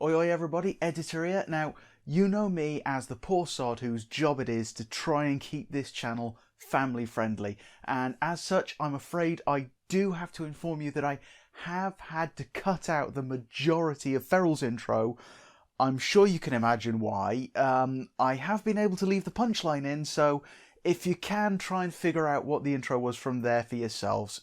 Oi oi everybody, Editor here. Now, you know me as the poor sod whose job it is to try and keep this channel family friendly, and as such I'm afraid I do have to inform you that I have had to cut out the majority of Feral's intro. I'm sure you can imagine why. I have been able to leave the punchline in, so if you can, try and figure out what the intro was from there for yourselves.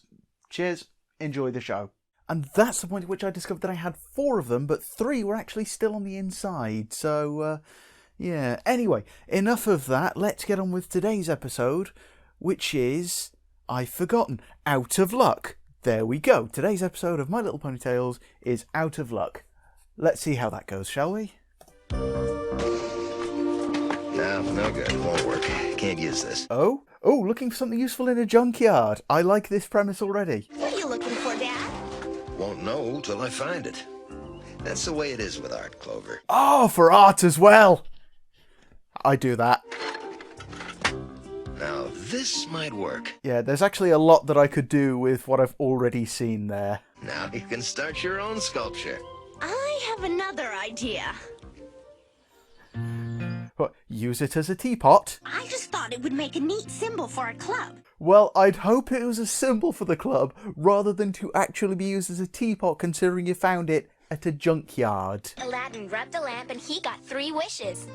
Cheers, enjoy the show. And that's the point at which I discovered that I had 4 of them, but 3 were actually still on the inside. So, yeah. Anyway, enough of that. Let's get on with today's episode, which is I've Forgotten. Out of Luck. There we go. Today's episode of My Little Pony Tales is Out of Luck. Let's see how that goes, shall we? No good. Won't work. Can't use this. Oh, looking for something useful in a junkyard. I like this premise already. What are you looking for, Dad? Won't know till I find it. That's the way it is with art, Clover. Oh, for art as well. I do that. Now, this might work. Yeah, there's actually a lot that I could do with what I've already seen there. Now you can start your own sculpture. I have another idea. What, use it as a teapot? I just thought it would make a neat symbol for a club. Well, I'd hope it was a symbol for the club, rather than to actually be used as a teapot, considering you found it at a junkyard. Aladdin rubbed the lamp and he got 3 wishes.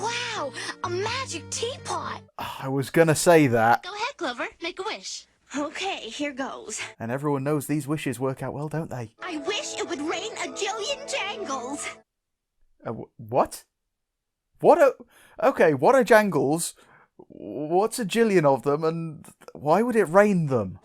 Wow, a magic teapot. I was gonna say that. Go ahead, Clover, make a wish. Okay, here goes. And everyone knows these wishes work out well, don't they? I wish it would rain a jillion jangles. What? Okay, what are jangles? What's a jillion of them, and why would it rain them?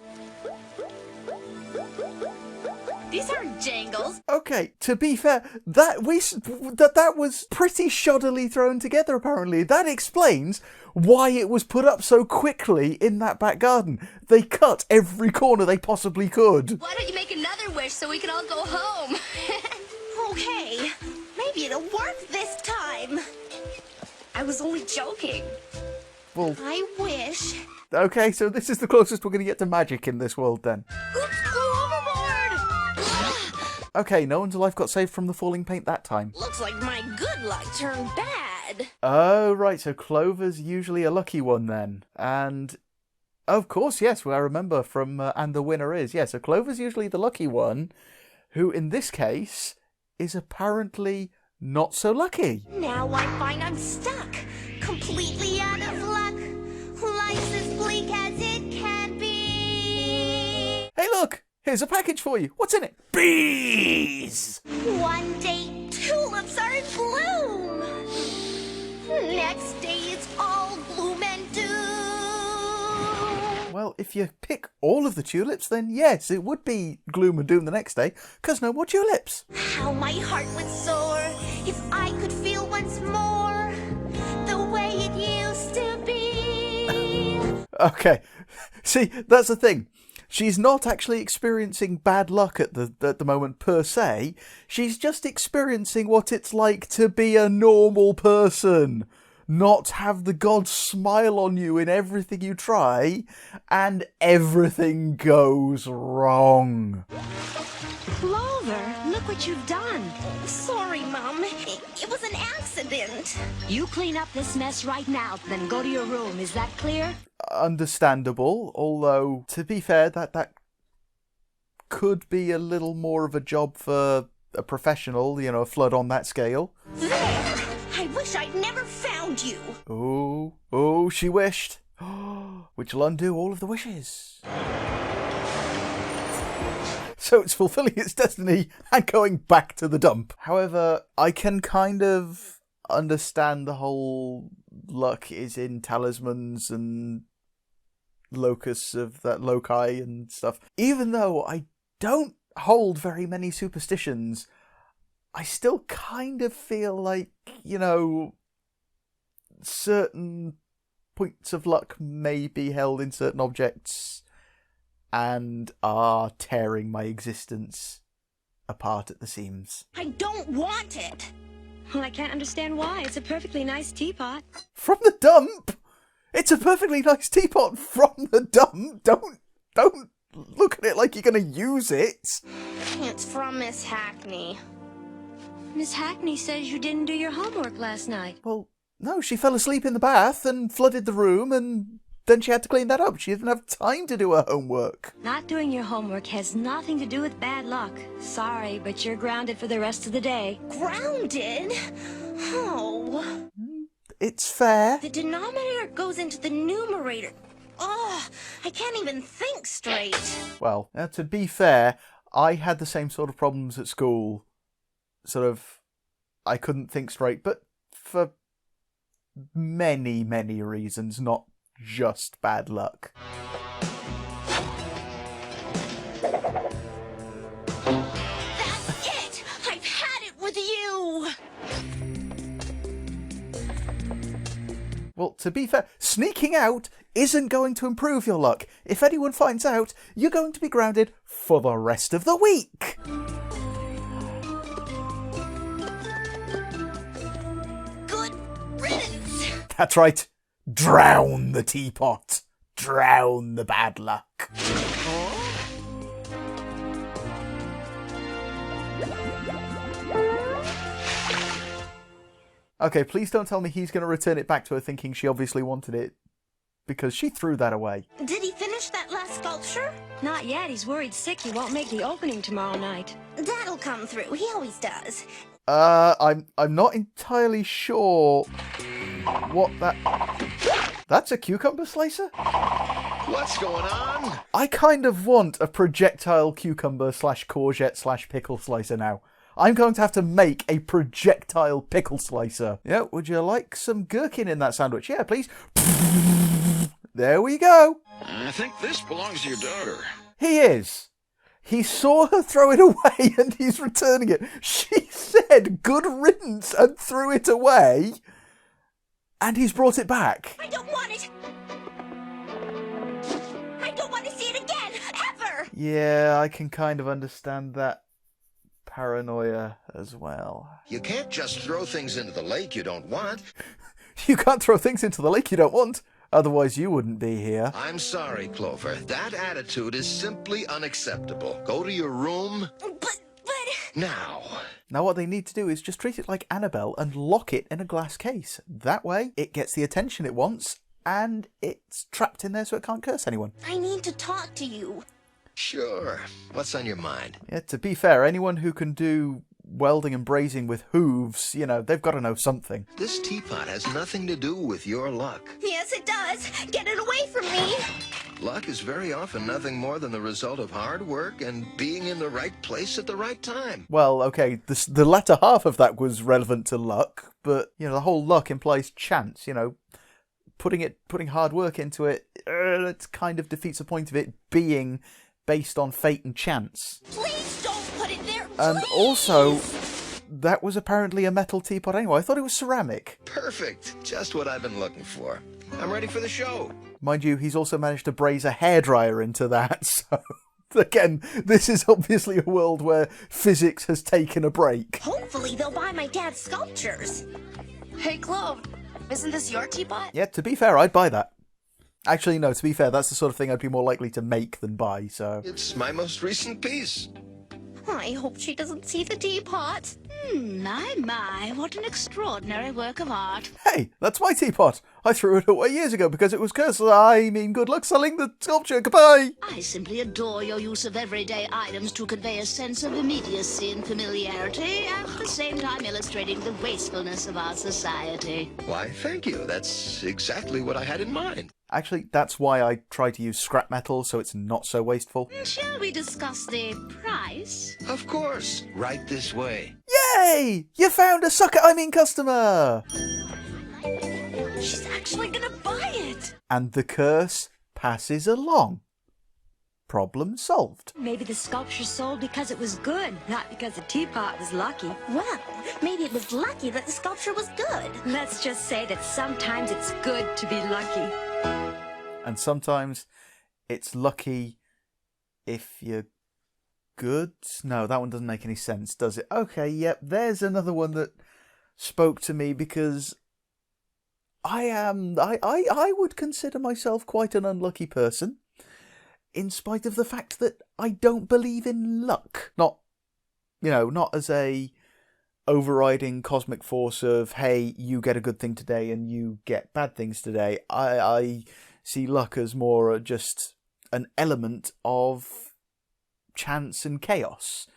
These aren't jangles. Okay, to be fair, that was pretty shoddily thrown together, apparently. That explains why it was put up so quickly in that back garden. They cut every corner they possibly could. Why don't you make another wish so we can all go home? Okay, maybe it'll work this time. I was only joking. Well, I wish. Okay, so this is the closest we're going to get to magic in this world then. Oops, go overboard! Okay, no one's life got saved from the falling paint that time. Looks like my good luck turned bad. Oh, right, so Clover's usually a lucky one then. And, of course, yes, I remember from And the Winner Is. Yeah, so Clover's usually the lucky one, who in this case is apparently not so lucky. Now I find I'm stuck, completely out of luck. Life's as bleak as it can be. Hey, look! Here's a package for you. What's in it? Bees! One day, tulips are in bloom. Next day, it's all gloom and doom. Well, if you pick all of the tulips, then yes, it would be gloom and doom the next day, because no more tulips. How my heart would soar if I could feel once more the way it used to be. Okay, see, that's the thing. She's not actually experiencing bad luck at the moment per se. She's just experiencing what it's like to be a normal person. Not have the gods smile on you in everything you try, and everything goes wrong. Clover, look what you've done. Sorry, Mom. It was an accident. You clean up this mess right now, then go to your room. Is that clear? Understandable, although, to be fair, that could be a little more of a job for a professional, a flood on that scale. There! I wish I'd never found you. Oh, she wished. Which will undo all of the wishes. So it's fulfilling its destiny and going back to the dump. However, I can kind of understand the whole luck is in talismans and locus of that loci and stuff. Even though I don't hold very many superstitions, I still kind of feel like, certain points of luck may be held in certain objects and are tearing my existence apart at the seams. I don't want it. Well, I can't understand why. It's a perfectly nice teapot. From the dump? It's a perfectly nice teapot from the dump. Don't look at it like you're going to use it. It's from Miss Hackney. Miss Hackney says you didn't do your homework last night. Well, no, she fell asleep in the bath and flooded the room, and then she had to clean that up. She didn't have time to do her homework. Not doing your homework has nothing to do with bad luck. Sorry, but you're grounded for the rest of the day. Grounded? Oh. It's fair. The denominator goes into the numerator. Oh, I can't even think straight. Well, to be fair, I had the same sort of problems at school. Sort of, I couldn't think straight, but for many, many reasons, not just bad luck. That's it! I've had it with you! Well, to be fair, sneaking out isn't going to improve your luck. If anyone finds out, you're going to be grounded for the rest of the week. Good riddance! That's right. Drown the teapot. Drown the bad luck. Okay, please don't tell me he's going to return it back to her thinking she obviously wanted it, because she threw that away. Did he finish that last sculpture? Not yet. He's worried sick he won't make the opening tomorrow night. That'll come through. He always does. I'm not entirely sure what that... That's a cucumber slicer? What's going on? I kind of want a projectile cucumber / courgette / pickle slicer now. I'm going to have to make a projectile pickle slicer. Yeah, would you like some gherkin in that sandwich? Yeah, please. There we go. I think this belongs to your daughter. He is. He saw her throw it away and he's returning it. She said good riddance and threw it away. And he's brought it back. I don't want it! I don't want to see it again, ever! Yeah, I can kind of understand that paranoia as well. You can't just throw things into the lake you don't want. You can't throw things into the lake you don't want. Otherwise you wouldn't be here. I'm sorry, Clover. That attitude is simply unacceptable. Go to your room But... now. Now what they need to do is just treat it like Annabelle and lock it in a glass case. That way it gets the attention it wants and it's trapped in there so it can't curse anyone. I need to talk to you. Sure. What's on your mind? Yeah, to be fair, anyone who can do welding and brazing with hooves, you know, they've got to know something. This teapot has nothing to do with your luck. Yes, it does. Get it away from me. Luck is very often nothing more than the result of hard work and being in the right place at the right time. Well, okay, the latter half of that was relevant to luck, but, you know, the whole luck implies chance, you know. Putting hard work into it, it kind of defeats the point of it being based on fate and chance. Please don't put it there. And please. also, that was apparently a metal teapot anyway. I thought it was ceramic. Perfect. Just what I've been looking for. I'm ready for the show. Mind you, he's also managed to braze a hairdryer into that, so... Again, this is obviously a world where physics has taken a break. Hopefully they'll buy my dad's sculptures. Hey, Clove, isn't this your teapot? Yeah, to be fair, I'd buy that. Actually, no, to be fair, that's the sort of thing I'd be more likely to make than buy, so... It's my most recent piece. I hope she doesn't see the teapot. My, what an extraordinary work of art. Hey, that's my teapot. I threw it away years ago because it was cursed. I mean, good luck selling the sculpture. Goodbye. I simply adore your use of everyday items to convey a sense of immediacy and familiarity, at the same time illustrating the wastefulness of our society. Why, thank you. That's exactly what I had in mind. Actually, that's why I try to use scrap metal, so it's not so wasteful. Shall we discuss the price? Of course. Right this way. Yay! You found a customer! She's actually gonna buy it. And the curse passes along. Problem solved. Maybe the sculpture sold because it was good, not because the teapot was lucky. Well, maybe it was lucky that the sculpture was good. Let's just say that sometimes it's good to be lucky. And sometimes it's lucky if you're good. No, that one doesn't make any sense, does it? Okay, yep, there's another one that spoke to me because I would consider myself quite an unlucky person, in spite of the fact that I don't believe in luck. Not, you know, not as a overriding cosmic force of, hey, you get a good thing today and you get bad things today. I see luck as more just an element of chance and chaos.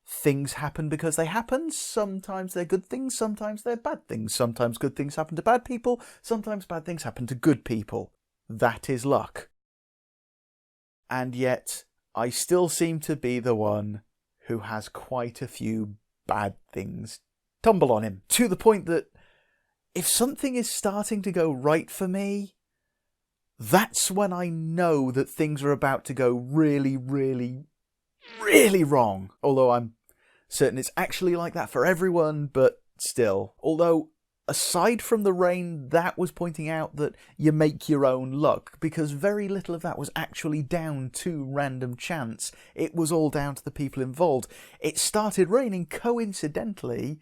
Things happen because they happen. Sometimes they're good things, sometimes they're bad things. Sometimes good things happen to bad people, sometimes bad things happen to good people. That is luck. And yet, I still seem to be the one who has quite a few bad things tumble on him. To the point that if something is starting to go right for me, that's when I know that things are about to go really, really, really wrong. Although I'm certain it's actually like that for everyone, but still. Although, aside from the rain, that was pointing out that you make your own luck, because very little of that was actually down to random chance. It was all down to the people involved. It started raining coincidentally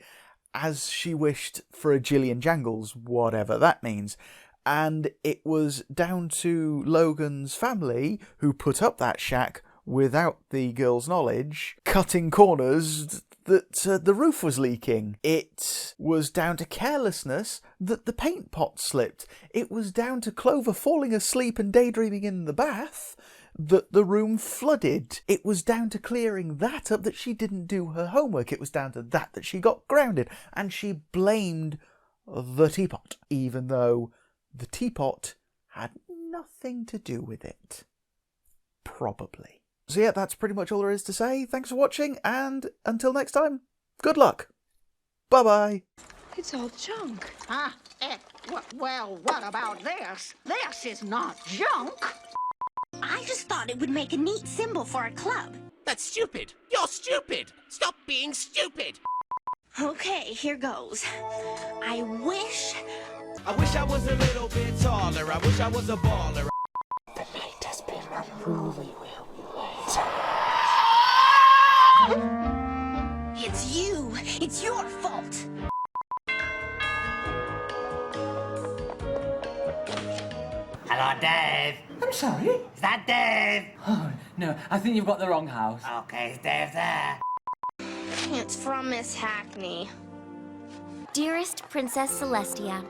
as she wished for a jillion jangles, whatever that means. And it was down to Logan's family, who put up that shack without the girl's knowledge, cutting corners, that the roof was leaking. It was down to carelessness that the paint pot slipped. It was down to Clover falling asleep and daydreaming in the bath that the room flooded. It was down to clearing that up that she didn't do her homework. It was down to that she got grounded. And she blamed the teapot, even though the teapot had nothing to do with it. Probably. So yeah, that's pretty much all there is to say. Thanks for watching, and until next time, good luck. Bye-bye. It's all junk. Huh? Well, what about this? This is not junk. I just thought it would make a neat symbol for a club. That's stupid. You're stupid. Stop being stupid. Okay, here goes. I wish I was a little bit taller. I wish I was a baller. The night has been unruly, Will. it's you. It's your fault. Hello, Dave. I'm sorry? Is that Dave? Oh, no, I think you've got the wrong house. Okay, is Dave there? It's from Miss Hackney. Dearest Princess Celestia,